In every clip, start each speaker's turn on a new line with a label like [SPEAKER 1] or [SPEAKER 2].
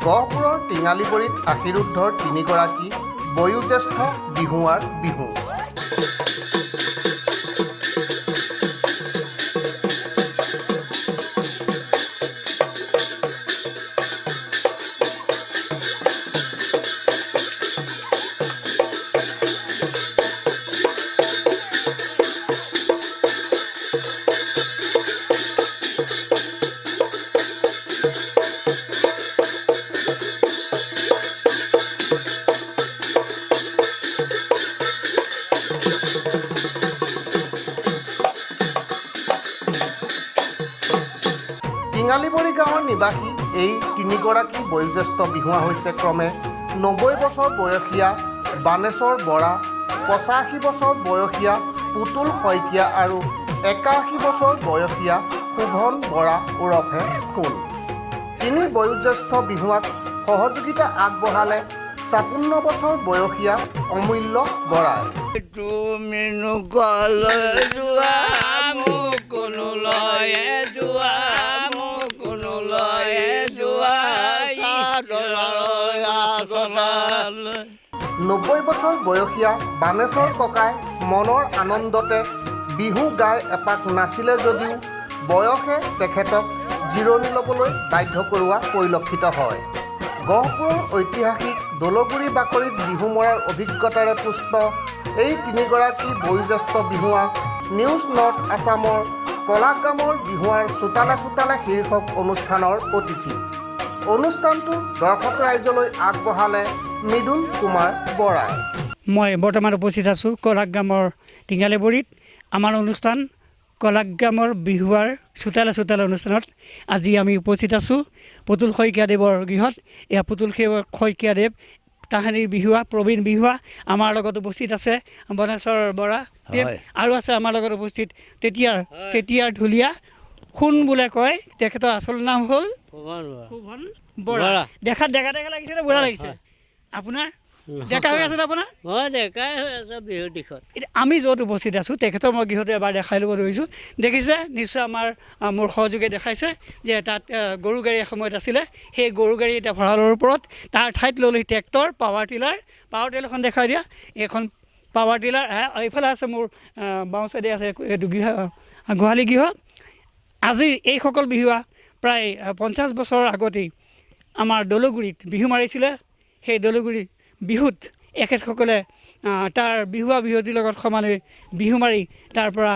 [SPEAKER 1] গহপুৰৰ টিঙালিবৰীত আশীৰুদ্ধৰ তিনিগৰাকী বয়োজ্যেষ্ঠ বিহুৱাৰ বিহু। টিঙালিবৰী গাঁৱৰ নিবাসী এই তিনিগৰাকী বয়োজ্যেষ্ঠ বিহুৱা হৈছে ক্ৰমে 90 বছৰ বয়সীয়া বানেশ্বৰ বৰা, 85 বছৰ বয়সীয়া পুতুল শইকীয়া আৰু 81 বছৰ বয়সীয়া শোভন বৰা ওৰফে সোণ। তিনি বয়োজ্যেষ্ঠ বিহুৱাক সহযোগিতা আগবঢ়ালে 56 বছৰ বয়সীয়া অমূল্য বৰাই।
[SPEAKER 2] তুমি নকলৈ যোৱা মোক কোনো লয়ে যোৱা মোক কোনো লয়ে যোৱা
[SPEAKER 1] 90 বছৰ বয়সীয়া বানেশ্বৰ ককাই মনৰ আনন্দতে বিহু গাই এপাক নাছিলে যদিও বয়সে তেখেতক জিৰণি ল'বলৈ বাধ্য কৰোৱা পৰিলক্ষিত হয়। গহপুৰৰ ঐতিহাসিক দলগুৰি বাকৰিত বিহু মৰাৰ অভিজ্ঞতাৰে পুষ্ট এই তিনিগৰাকী বয়োজ্যেষ্ঠ বিহুৱা নিউজ নৰ্থ আছামৰ কলাগামৰ বিহুৱাৰ চোতালে চোতালে শীৰ্ষক অনুষ্ঠানৰ অতিথি। অনুষ্ঠানটো দৰ্শক ৰাইজলৈ আগবঢ়ালে মৃদুল কুমাৰ বৰাই।
[SPEAKER 3] মই বৰ্তমান উপস্থিত আছোঁ কলাগামৰ টিঙালিবৰীত। আমাৰ অনুষ্ঠান কলাগামৰ বিহুৱাৰ চোতালে চোতালে অনুষ্ঠানত আজি আমি উপস্থিত আছোঁ পুতুল শইকীয়াদেৱৰ গৃহত। এয়া পুতুল শইকীয়াদেৱ তাহানিৰ বিহুৱা প্ৰবীণ বিহুৱা আমাৰ লগত উপস্থিত আছে বানেশ্বৰ বৰা দেৱ, আৰু আছে আমাৰ লগত উপস্থিত তেতিয়াৰ ঢুলীয়া সোণ বোলে কয়, তেখেতৰ আচল নাম হ'ল শোভন বৰা। দেখাত ডেকা লাগিছে নে বুঢ়া লাগিছে? আপোনাৰ ডেকা হৈ আছে আপোনাৰ?
[SPEAKER 2] মই ডেকাই হৈ আছোঁ বিহুৰ দিশত।
[SPEAKER 3] এতিয়া আমি য'ত উপস্থিত আছোঁ তেখেতৰ মই গৃহতে এবাৰ দেখাই ল'ব ধৰিছোঁ। দেখিছে নিশ্চয় মোৰ সহযোগে দেখাইছে যে তাত গৰু গাড়ী এসময়ত আছিলে, সেই গৰু গাড়ী এতিয়া ভঁৰালৰ ওপৰত, তাৰ ঠাইত ল'লেহি ট্ৰেক্টৰ পাৱাৰ টিলাৰখন দেখাই দিয়া। এইখন পাৱাৰ টিলাৰ, এইফালে আছে মোৰ বাওঁ চাইডে আছে এইটো গোহালি গৃহ। আজিৰ এইসকল বিহুৱা প্ৰায় 50 বছৰৰ আগতেই আমাৰ দলগুৰিত বিহু মাৰিছিলে। সেই দলগুৰি বিহুত এখেতসকলে তাৰ বিহুৱা বিহুৱতীৰ লগত সমানে বিহু মাৰি তাৰ পৰা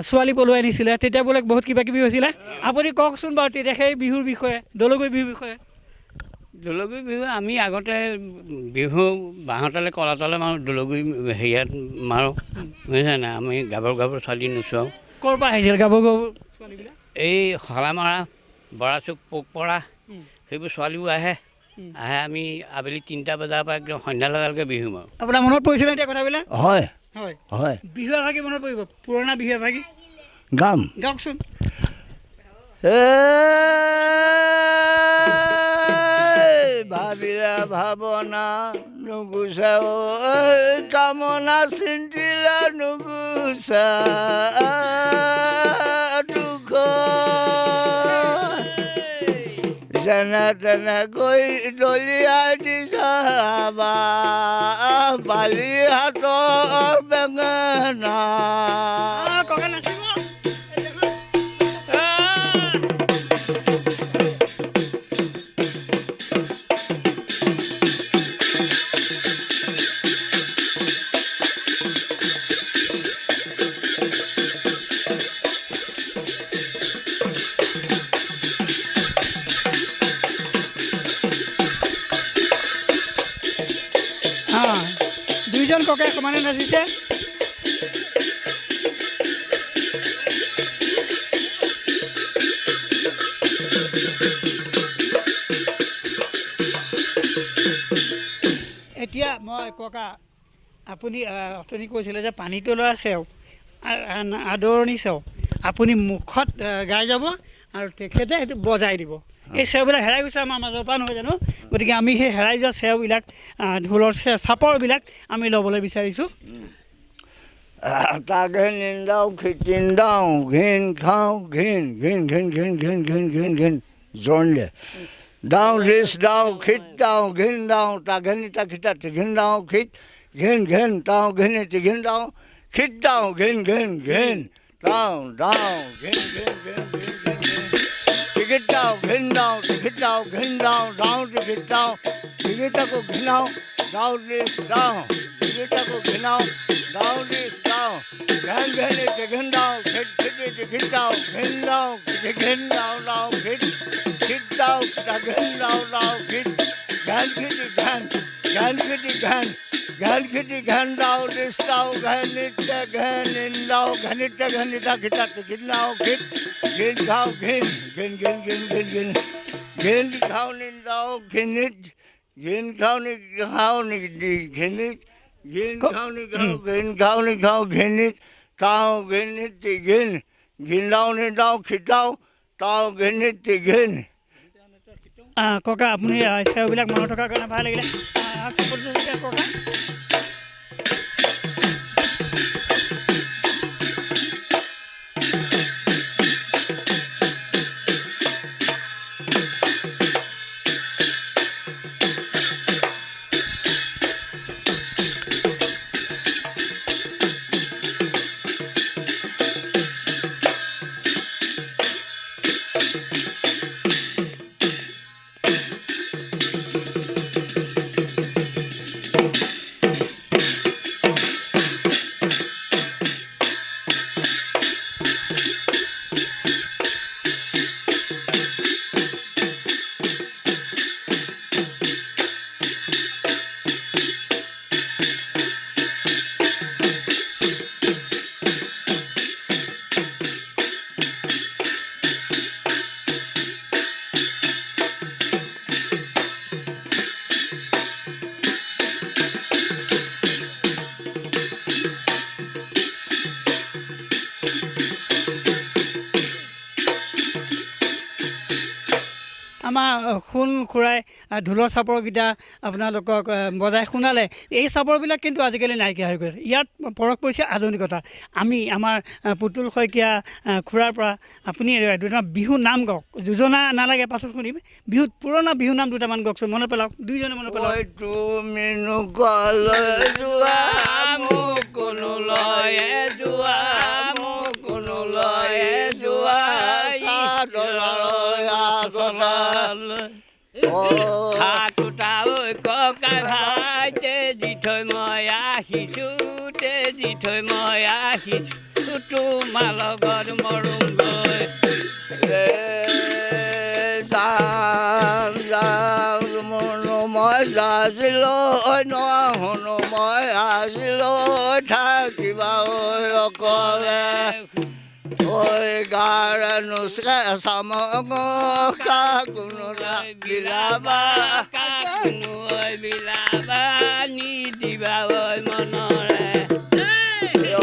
[SPEAKER 3] ছোৱালী পলুৱাই নিছিলে। তেতিয়া বোলে বহুত কিবা কিবি হৈছিলে। আপুনি কওকচোন বাৰু তেতিয়া সেই বিহুৰ বিষয়ে, দলগুৰি বিহুৰ বিষয়ে।
[SPEAKER 2] দলগুৰি বিহু আমি আগতে বিহু বাঁহতলে কলাতলে মাৰোঁ, দলগুৰি হেৰিয়াত মাৰোঁ, বুজিছে নাই? আমি গাভৰু ছোৱালী নোচোৱাওঁ।
[SPEAKER 3] ক'ৰ পৰা আহিছিল গাভৰু ছোৱালীবিলাক?
[SPEAKER 2] এই শলামৰা, বৰাচুক, পোক পৰা সেইবোৰ ছোৱালীবোৰ আহে। আমি আবেলি 3টা বজাৰ পৰা একদম সন্ধ্যা লগালৈকে বিহু মাৰোঁ।
[SPEAKER 3] আপোনাৰ মনত পৰিছিলে এতিয়া কথাবিলাক?
[SPEAKER 2] হয়
[SPEAKER 3] হয়
[SPEAKER 2] হয়।
[SPEAKER 3] বিহু এভাগি মনত পৰিব, পুৰণা বিহু এভাগি গাওকচোন।
[SPEAKER 2] ভাবিলা ভাৱনা নুগুচা কামনা চিন্তিলা নুগুচা দুখ যেনে তেনেকৈ দলিয়াই দিছা বালি হাতৰ বেঙেনা।
[SPEAKER 3] ককা নাচিব। দুইজন ককাই সমানে নাচিছে। এতিয়া মই ককা আপুনি অথনি কৈছিলে যে পানী তলোৱাৰ চেও আদৰণি চেও আপুনি মুখত গাই যাব আৰু তেখেতে সেইটো বজাই দিব। এই চেওবিলাক হেৰাই গৈছে আমাৰ মাজৰ পৰা, নহয় জানো? গতিকে আমি সেই হেৰাই যোৱা চেওবিলাক, ঢোলৰ চাপৰবিলাক আমি ল'বলৈ বিচাৰিছোঁ।
[SPEAKER 2] তাকে নিন্দাও খিচিন্দাও ঘিন খাওঁ ঘিন ঘিন ঘিন ঘিন ঘিন ঘিন ঘিন ঘিন জোৰলে
[SPEAKER 4] Down this down, hit down, gin down, tagani takita, gin down, hit, gin, down, gin it, gin down, hit down, gin, down, gin, take it down, gin down, take it down, gin down, take it down, take it down this down, take it down this down, gin it, gin down, hit it, gin down, gin down, hit. Sit down, again down, hit, gan kitty gan down, this down, gan it again in down, gan it again, it now, hit, gin down, gin down in down, gin it, gin down, gin it, gin down, gin it, down, gin it again, gin down and down, hit down, down, gin it again.
[SPEAKER 3] ককা আপুনি সেৱাবিলাক মনত থকাৰ কাৰণে ভাল লাগিলে ককা আমাৰ সোণ খুৰাই ঢোলৰ চাপৰকেইটা আপোনালোকক বজাই শুনালে এই চাপৰবিলাক কিন্তু আজিকালি নাইকিয়া হৈ গৈছে ইয়াত পৰখ পৰিছে আধুনিকতা আমি আমাৰ পুতুল শইকীয়া খুৰাৰ পৰা আপুনি দুটা বিহু নাম গাওক যোজনা নালাগে পাছত শুনিম বিহুত পুৰণা বিহু নাম দুটামান গাওকচোন মনত পেলাওক দুইজনে মনত পেলাওক
[SPEAKER 4] তুমি নকলে যোৱা মোক কোনো লয়ে যোৱা মোক কোনো লয়ে যোৱা
[SPEAKER 2] হাতুটা ঐ ককা ভাইতে দি থৈ মই আহিছোঁ তে দি থৈ মই আহিছোঁ তোমাৰ লগত মৰুংগৈ
[SPEAKER 4] মই যাছিলোঁ নহনো মই আছিলোঁ থাকিবা ঐ অকলে ঐ গাৰ নুচকা চামকা কোনো
[SPEAKER 2] বিলাবা কাকনো ঐ বিলাবা নিদিবা ঐ মনৰে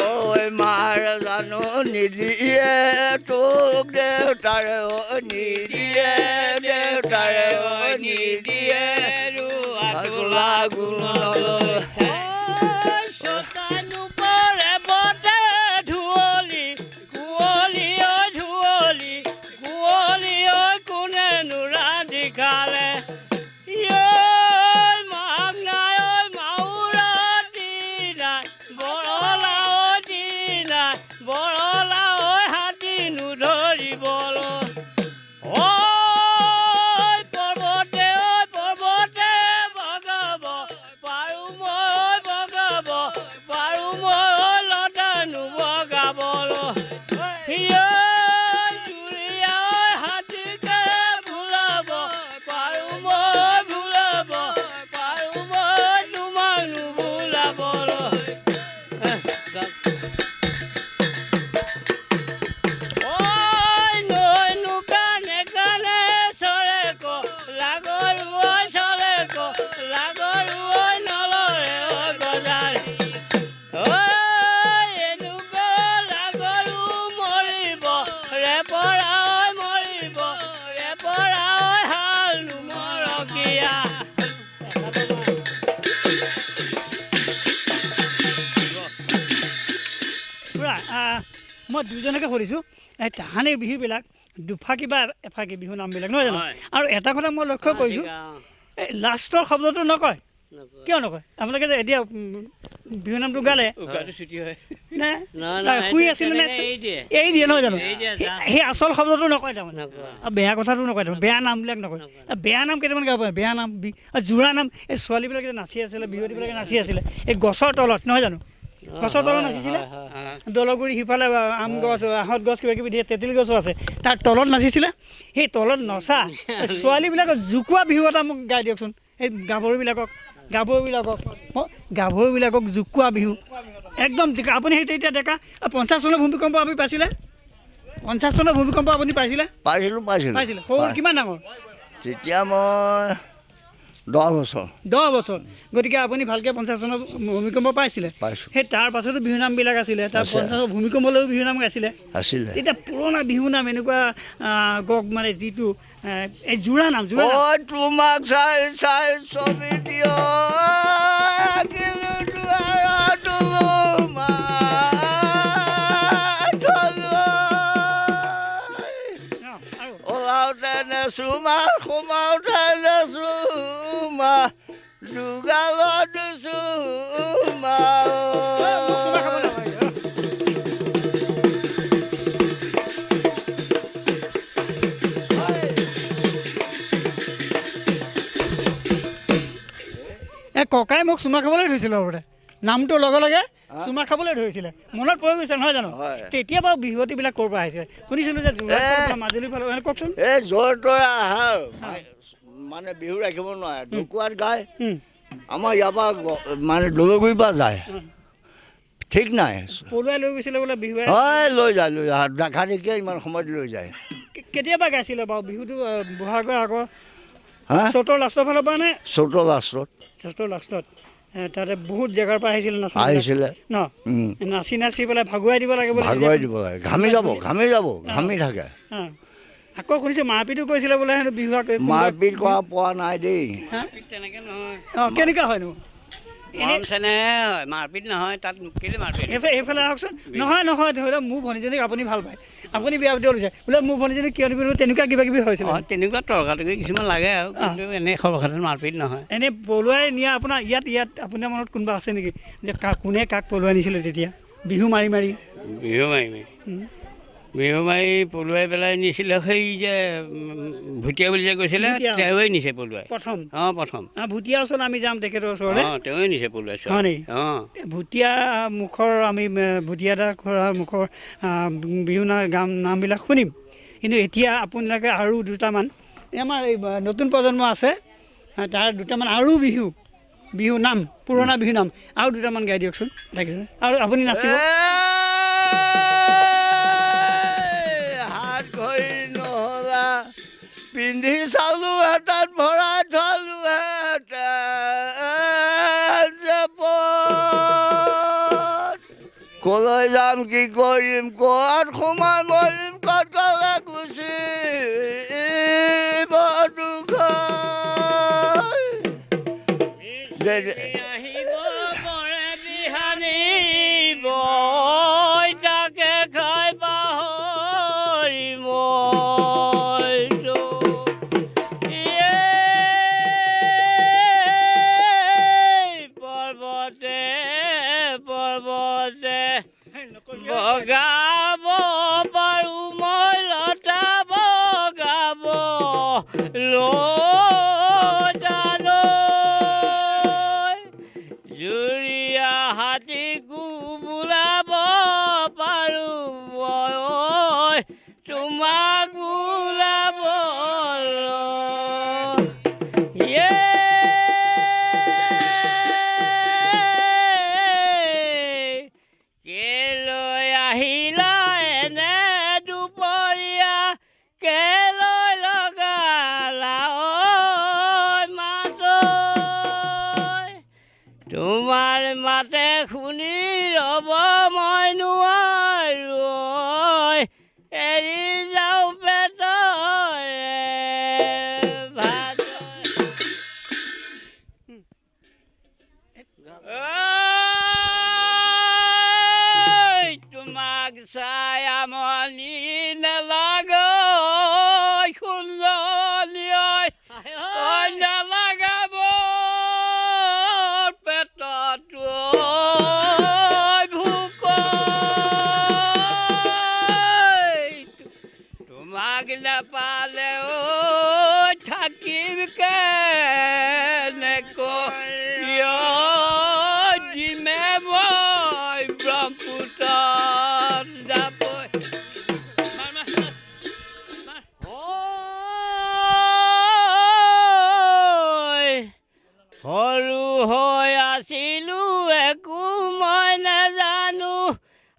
[SPEAKER 4] ঐ মাৰ জানো নিদিয়ে তোক দেউতাৰে নিদিয়ে দেউতাৰে নিদিয়ে ৰোৱা গুণলৈ মই দুজনকে সুধিছোঁ এই তাহানিৰ বিহুবিলাক
[SPEAKER 3] দুফাকি বা এফাকি বিহু নামবিলাক নহয় জানো
[SPEAKER 2] হয়।
[SPEAKER 3] আৰু এটা কথা মই লক্ষ্য কৰিছোঁ এই লাষ্টৰ শব্দটো নকয় কিয় নকয় আপোনালোকে যে এতিয়া বিহু নামটো গালে
[SPEAKER 2] উগাৰটো ছুটি হয়
[SPEAKER 3] নে
[SPEAKER 2] নহয়,
[SPEAKER 3] তাই
[SPEAKER 2] নহয়,
[SPEAKER 3] শুই
[SPEAKER 2] সেইটো
[SPEAKER 3] আছিল নে
[SPEAKER 2] তেনেকে এৰি দিয়ে।
[SPEAKER 3] এৰি দিয়ে নহয় জানো
[SPEAKER 2] এৰি দিয়ে, যাওঁ।
[SPEAKER 3] সেই আচল শব্দটো নকয় তাৰমানে
[SPEAKER 2] নকয়।
[SPEAKER 3] আৰু বেয়া কথাটো নকয় তাৰমানে বেয়া নামবিলাক নকয় বেয়া নাম কেইটামান গাব পাৰে বেয়া নাম জোৰা নাম এই ছোৱালীবিলাকে যে নাচি আছিলে বিহুৱতীবিলাকে নাচি আছিলে এই গছৰ তলত নহয় জানো গছৰ তলত নাচিছিলে দলগুৰি সিফালে আম গছ আহঁত গছ কিবা কিবি দিয়ে তেঁতেলী গছো আছে তাৰ তলত নাচিছিলে সেই তলত নচা ছোৱালীবিলাকক জোকোৱা বিহু এটা মোক গাই দিয়কচোন এই গাভৰুবিলাকক জোকোৱা বিহু একদম আপুনি সেই তেতিয়া ডেকা 50 চনৰ ভূমিকম্প আপুনি পাইছিলে 50 চনৰ ভূমিকম্প আপুনি পাইছিলে
[SPEAKER 4] পাইছিলোঁ
[SPEAKER 3] পাইছিলে সৰু কিমান ডাঙৰ
[SPEAKER 4] তেতিয়া মই 10 বছৰ
[SPEAKER 3] 10 বছৰ গতিকে আপুনি ভালকৈ 50 চনৰ ভূমিকম্প পাইছিলে
[SPEAKER 4] পাইছোঁ
[SPEAKER 3] সেই তাৰ পাছতো বিহু নামবিলাক আছিলে তাৰ
[SPEAKER 4] আছে।
[SPEAKER 3] 50 ভূমিকম্পলৈও বিহু নাম গাইছিলে
[SPEAKER 4] আছিলে
[SPEAKER 3] এতিয়া পুৰণা বিহু নাম এনেকুৱা গক মানে যিটো এই জোৰা নাম
[SPEAKER 4] ঐ তোমাক চাই চাই ছবি দিয় কিন্তু দুৱাৰত
[SPEAKER 3] আৰু
[SPEAKER 4] ওলাওঁতে নেচুমা সোমাওঁতে নেচুমা দুগালত চুমা
[SPEAKER 3] চুমা খাব নালাগে এই ককাই মোক চুমা খাবলৈ ধৰিছিলে আগতে নামটোৰ লগে লগে চুমা খাবলৈ ধৰিছিলে মনত পৰি গৈছে নহয় জানো
[SPEAKER 4] হয়।
[SPEAKER 3] তেতিয়া বাৰু বিহুৱতীবিলাক ক'ৰ পৰা আহিছিলে শুনিছিলোঁ যে যোৰহাট মাজুলীৰ ফালে কওকচোন
[SPEAKER 4] এই য'ৰ ত'ৰ আহাৰ মানে বিহু ৰাখিব নোৱাৰে ঢকুৱাত গায় আমাৰ ইয়াৰ পৰা মানে দলগুৰিৰ পৰা যায় ঠিক নাই
[SPEAKER 3] পলুৱাই লৈ গৈছিলে বোলে বিহুৱে
[SPEAKER 4] হয় লৈ যায় দেখা দেখিয়ে ইমান সময়ত লৈ যায়
[SPEAKER 3] কেতিয়াবা গাইছিলে বাৰু বিহুটো বহাগৰ আগৰ
[SPEAKER 4] হা
[SPEAKER 3] চ'তৰ লাষ্টৰ ফালৰ পৰা নে
[SPEAKER 4] চ'তৰ লাষ্টত
[SPEAKER 3] চ'তৰ লাষ্টত তাতে বহুত জেগাৰ পৰা আহিছিলে নাচি
[SPEAKER 4] আহিছিলে
[SPEAKER 3] ন নাচি নাচি পেলাই ভাগুৱাই দিব লাগে বোলে
[SPEAKER 4] ভাগুৱাই দিব লাগে ঘামি যাব ঘামি থাকে
[SPEAKER 3] অঁ আকৌ শুনিছোঁ মাৰপিটো কৰিছিলে বোলে হেনো বিহু
[SPEAKER 4] মাৰপিট কৰা পোৱা নাই দেই
[SPEAKER 2] তেনেকৈ নহয়
[SPEAKER 3] অঁ কেনেকুৱা হয়নো
[SPEAKER 2] মৰম চেনেহে হয় মাৰপিট নহয় তাত কেলৈ মাৰপিট
[SPEAKER 3] এইফালে আহকচোন নহয় ধৰি লওক মোৰ ভনীজনীক আপুনি ভাল পায় আপুনি বিয়া পাতিব লৈছে বোলে মোৰ ভনীজনীক কিয় দিব তেনেকুৱা কিবা কিবি হৈছিলে
[SPEAKER 2] অঁ তেনেকুৱা তৰ্কাতৰ্কি কিছুমান লাগে আৰু কিন্তু এনেই সৰ্বসাধাৰণ মাৰপিট নহয়
[SPEAKER 3] এনেই পলুৱাই নিয়া আপোনাৰ ইয়াত আপোনাৰ মনত কোনোবা আছে নেকি যে কোনে কাক পলুৱাই নিছিলে তেতিয়া বিহু মাৰি
[SPEAKER 2] বিহু মাৰি পলুৱাই পেলাই নিছিলে সেই যে ভুটীয়া বুলি যে কৈছিলে
[SPEAKER 3] ভুটীয়া।
[SPEAKER 2] তেওঁৱে নিছে পলুৱাই
[SPEAKER 3] প্ৰথম
[SPEAKER 2] অঁ প্ৰথম
[SPEAKER 3] ভুটীয়া ওচৰত আমি যাম তেখেতৰ ওচৰলৈ
[SPEAKER 2] অঁ তেওঁৱে নিছে পলুৱাই
[SPEAKER 3] হয় নেকি
[SPEAKER 2] অঁ
[SPEAKER 3] ভুটীয়া মুখৰ আমি ভুটীয়া দা খুৰাৰ মুখৰ বিহু নামবিলাক শুনিম কিন্তু এতিয়া আপোনালোকে আৰু দুটামান আমাৰ এই নতুন প্ৰজন্ম আছে তাৰ দুটামান আৰু বিহু নাম পুৰণা বিহু নাম আৰু দুটামান গাই দিয়কচোন লাগিছে আৰু আপুনি নাচিব
[SPEAKER 4] হাত ঘড়ী নহ'লা পিন্ধি চালো হাতত ভৰাই থলো কলৈ যাম কি কৰিম ক'ত সোমাই মৰিম ক'ত গ'লে গুচি
[SPEAKER 2] আহিব পৰে বিহানী তাকে খাই পাহৰিম পৰ্বতে বগাব পাৰোঁ মই লতা বগাব জুৰীয়া হাতীকো বোলাব পাৰোঁ মই তোমাক বোলাব কেলৈ আহিলা এনে দুপৰীয়া কেলৈ লগালা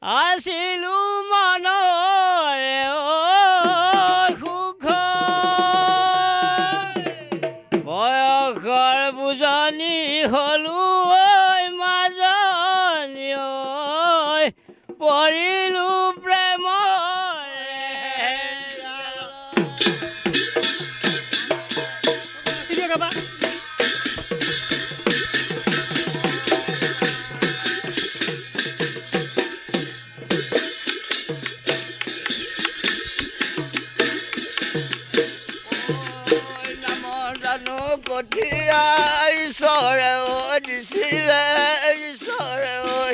[SPEAKER 2] আছিলো মনৰে সুখ বয়সৰ বুজনি হলো মাজনী পৰিলো
[SPEAKER 4] কঠিয়া ঈশ্বৰে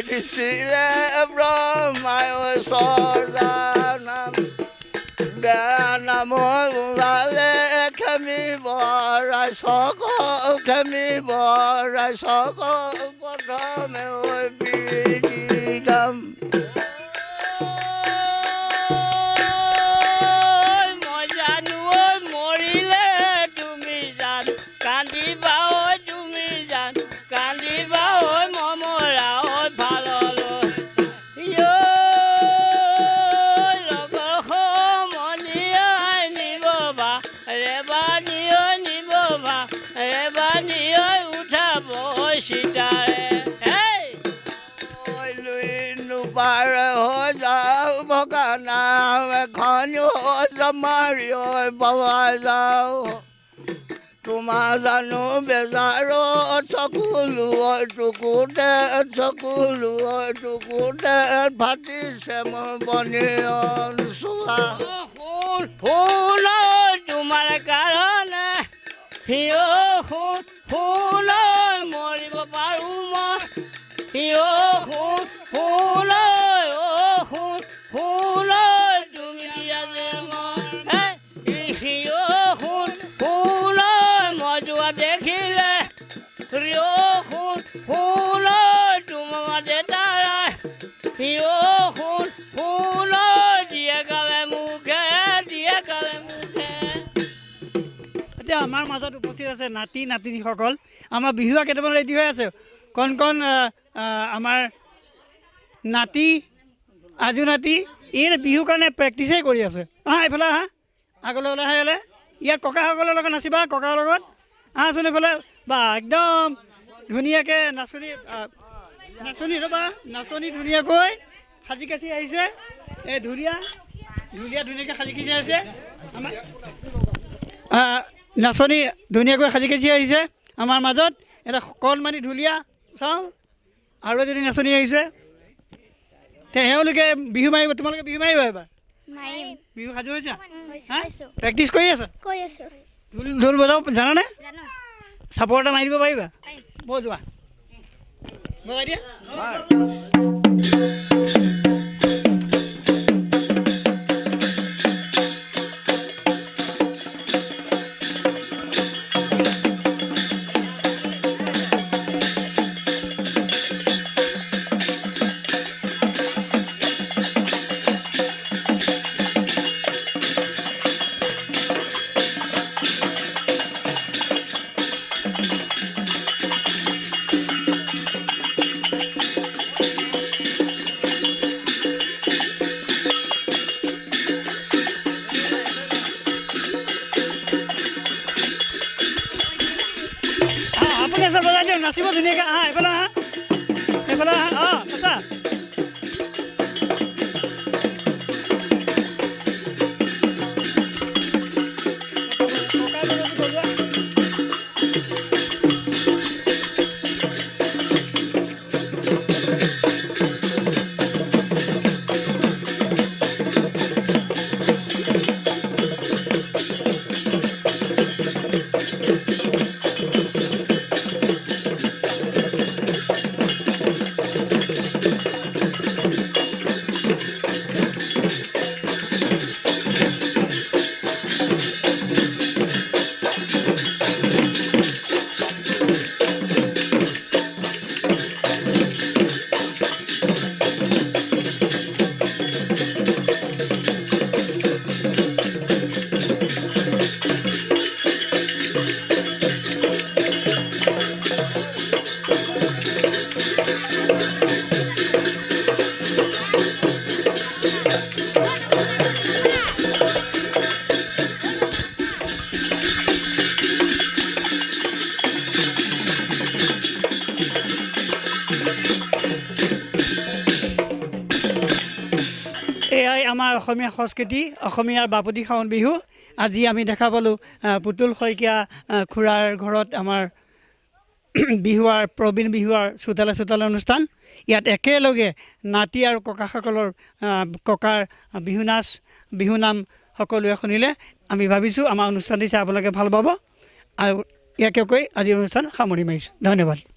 [SPEAKER 4] দিছিলে ব্ৰহ্মাই নাম বেয়া নাম ওলালে খেমিব প্ৰথমে বিৰি গাম নাম এখন মাৰি পাৱা যাওঁ তোমাৰ জানো বেজাৰো চকুলো টুকুতে ফাটিছে মোৰ বনিয়ন চোলা
[SPEAKER 2] ফুল তোমাৰ কাৰণে ফুল মৰিব পাৰোঁ মই ফুল তুমি ফুল মই যোৱা দেখিলে ফুল তোমাৰ দেতাৰাই ফুল দিয়ে গালে মুখে
[SPEAKER 3] এতিয়া আমাৰ মাজত উপস্থিত আছে নাতি নাতিনীসকল আমাৰ বিহুৱা কেইটামান ৰেডি হৈ আছে কণ আমাৰ নাতি আজু নাতি এই বিহুৰ কাৰণে প্ৰেক্টিছেই কৰি আছে এইফালে আগলৈ ওলাই আহিলে ইয়াত ককাসকলৰ লগত নাচিবা ককাৰ লগত আহাচোন এইফালে বা একদম ধুনীয়াকৈ নাচনী ধুনীয়াকৈ সাজি কাচি আহিছে এই ধুনীয়াকৈ সাজি কাচি আহিছে আমাৰ নাচনী ধুনীয়াকৈ সাজি কাচি আহিছে আমাৰ মাজত এটা কণমানি ঢুলীয়া চাওঁ আৰু এজনী নাচনী আহিছে তেওঁলোকে বিহু মাৰিব তোমালোকে বিহু মাৰিবা এবাৰ বিহু সাজু হৈছা প্ৰেক্টিছ কৰি আছা ঢোল বজাব জানানে চাপৰ এটা মাৰি দিব পাৰিবা বজোৱা বজাই দিয়া নাচিব ধুনীয়াকৈ এইফালে আছা এয়াই আমাৰ অসমীয়া সংস্কৃতি, অসমীয়াৰ বাপতি সাহোন বিহু। আজি আমি দেখা পালোঁ পুতুল শইকীয়া খুৰাৰ ঘৰত আমাৰ বিহুৱাৰ প্ৰবীণ বিহুৱাৰ চোতালে অনুষ্ঠান। ইয়াত একেলগে নাতি আৰু ককাসকলৰ ককাৰ বিহু নাচ বিহুনাম সকলোৱে শুনিলে। আমি ভাবিছোঁ আমাৰ অনুষ্ঠানটি চাই আপোনালোকে ভাল পাব। আৰু ইয়াকে কৈ আজিৰ অনুষ্ঠান সামৰি মাৰিছোঁ। ধন্যবাদ।